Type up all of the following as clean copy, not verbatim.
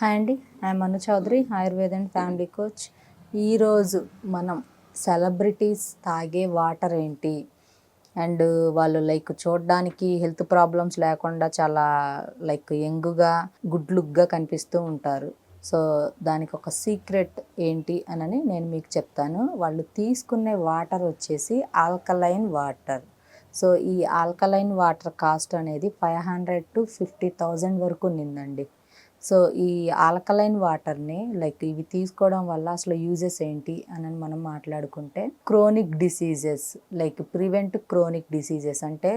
Hi అండి, I'm Manu Chaudhary, Ayurveda and family coach. ఈరోజు మనం సెలబ్రిటీస్ తాగే వాటర్ ఏంటి అండ్ వాళ్ళు చూడడానికి హెల్త్ ప్రాబ్లమ్స్ లేకుండా చాలా యంగ్గా గుడ్ లుక్గా కనిపిస్తూ ఉంటారు. సో దానికి ఒక సీక్రెట్ ఏంటి అని నేను మీకు చెప్తాను. వాళ్ళు తీసుకునే వాటర్ వచ్చేసి ఆల్కలైన్ వాటర్. సో ఈ ఆల్కలైన్ వాటర్ కాస్ట్ అనేది 500 to 50,000 వరకు ఉన్నిందండి. సో ఈ ఆల్కలైన్ వాటర్ని ఇవి తీసుకోవడం వల్ల అసలు యూజెస్ ఏంటి అని మనం మాట్లాడుకుంటే, chronic diseases prevent chronic diseases అంటే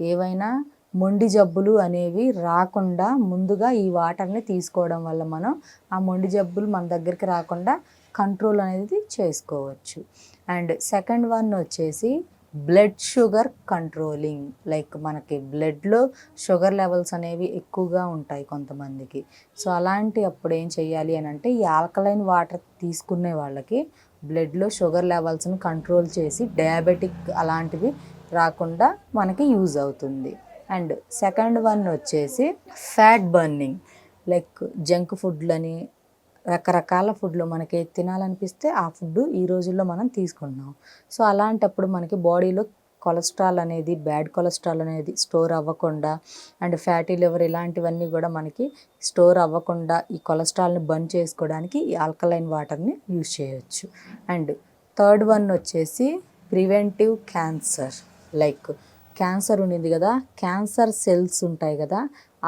ఏవైనా మొండి జబ్బులు అనేవి రాకుండా ముందుగా ఈ వాటర్ని తీసుకోవడం వల్ల మనం ఆ మొండి జబ్బులు మన దగ్గరికి రాకుండా కంట్రోల్ అనేది చేసుకోవచ్చు. అండ్ సెకండ్ వన్ వచ్చేసి బ్లడ్ షుగర్ కంట్రోలింగ్. మనకి బ్లడ్లో షుగర్ లెవెల్స్ అనేవి ఎక్కువగా ఉంటాయి కొంతమందికి. సో అలాంటి అప్పుడు ఏం చేయాలి అని అంటే, ఈ ఆల్కలైన్ వాటర్ తీసుకునే వాళ్ళకి బ్లడ్లో షుగర్ లెవెల్స్ని కంట్రోల్ చేసి డయాబెటిక్ అలాంటివి రాకుండా మనకి యూజ్ అవుతుంది. అండ్ సెకండ్ వన్ వచ్చేసి ఫ్యాట్ బర్నింగ్. జంక్ ఫుడ్లని, రకరకాల ఫుడ్లు మనకి తినాలనిపిస్తే ఆ ఫుడ్ ఈ రోజుల్లో మనం తీసుకుంటున్నాం. సో అలాంటప్పుడు మనకి బాడీలో కొలెస్ట్రాల్ అనేది, బ్యాడ్ కొలెస్ట్రాల్ అనేది స్టోర్ అవ్వకుండా అండ్ ఫ్యాటీ లివర్ ఇలాంటివన్నీ కూడా మనకి స్టోర్ అవ్వకుండా ఈ కొలెస్ట్రాల్ని బర్న్ చేసుకోవడానికి ఈ ఆల్కలైన్ వాటర్ని యూజ్ చేయొచ్చు. అండ్ థర్డ్ వన్ వచ్చేసి ప్రివెంటివ్ క్యాన్సర్. క్యాన్సర్ ఉండింది కదా, క్యాన్సర్ సెల్స్ ఉంటాయి కదా,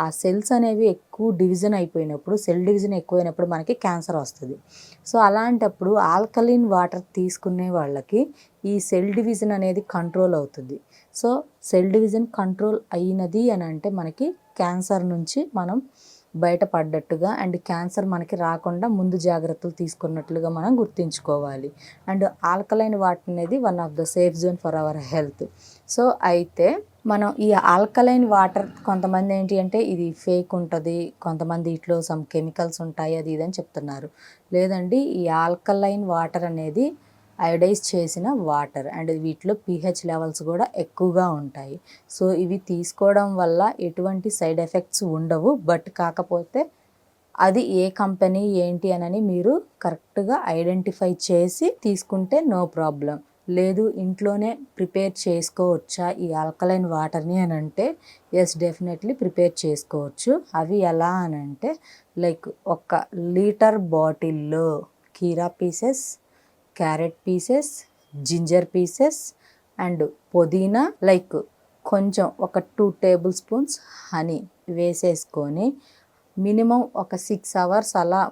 ఆ సెల్స్ అనేవి ఎక్కువ డివిజన్ అయిపోయినప్పుడు, సెల్ డివిజన్ ఎక్కువైనప్పుడు మనకి క్యాన్సర్ వస్తుంది. సో అలాంటప్పుడు ఆల్కలీన్ వాటర్ తీసుకునే వాళ్ళకి ఈ సెల్ డివిజన్ అనేది కంట్రోల్ అవుతుంది. సో సెల్ డివిజన్ కంట్రోల్ అయినది అని అంటే మనకి క్యాన్సర్ నుంచి మనం బయటపడ్డట్టుగా అండ్ క్యాన్సర్ మనకి రాకుండా ముందు జాగ్రత్తలు తీసుకున్నట్లుగా మనం గుర్తుంచుకోవాలి. అండ్ ఆల్కలైన్ వాటర్ అనేది one of the safe zone for our health. So అయితే మనం ఈ ఆల్కలైన్ వాటర్ కొంతమంది ఏంటి అంటే ఇది ఫేక్ ఉంటుంది, కొంతమంది ఇట్లో సమ్ కెమికల్స్ ఉంటాయి అది ఇదని చెప్తున్నారు. లేదండి, ఈ ఆల్కలైన్ వాటర్ అనేది అయోడైజ్ చేసిన వాటర్ అండ్ వీటిలో pH లెవెల్స్ కూడా ఎక్కువగా ఉంటాయి. సో ఇవి తీసుకోవడం వల్ల ఎటువంటి సైడ్ ఎఫెక్ట్స్ ఉండవు. బట్ కాకపోతే అది ఏ కంపెనీ ఏంటి అని మీరు కరెక్ట్గా ఐడెంటిఫై చేసి తీసుకుంటే నో ప్రాబ్లం. లేదు ఇంట్లోనే ప్రిపేర్ చేసుకోవచ్చా ఈ ఆల్కలైన్ వాటర్ని అని అంటే, ఎస్ డెఫినెట్లీ ప్రిపేర్ చేసుకోవచ్చు. అవి ఎలా అని అంటే, ఒక లీటర్ బాటిల్లో కీరా pieces, carrot pieces, ginger pieces and పుదీనా కొంచెం ఒక 2 టేబుల్ స్పూన్స్ హనీ వేసేసుకొని మినిమం ఒక 6 hours అలా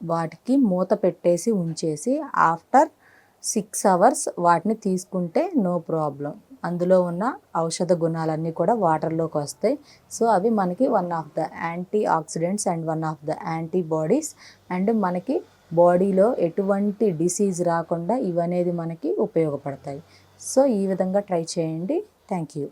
వాటికి మూత పెట్టేసి ఉంచేసి ఆఫ్టర్ 6 hours వాటిని తీసుకుంటే నో ప్రాబ్లం. అందులో ఉన్న ఔషధ గుణాలన్నీ కూడా వాటర్లోకి వస్తాయి. సో అవి మనకి one of the antioxidants and one of the antibodies and మనకి బాడీలో ఎటువంటి డిసీజ్ రాకుండా ఇవనేది మనకి ఉపయోగపడతాయి. సో ఈ విధంగా ట్రై చేయండి. Thank you.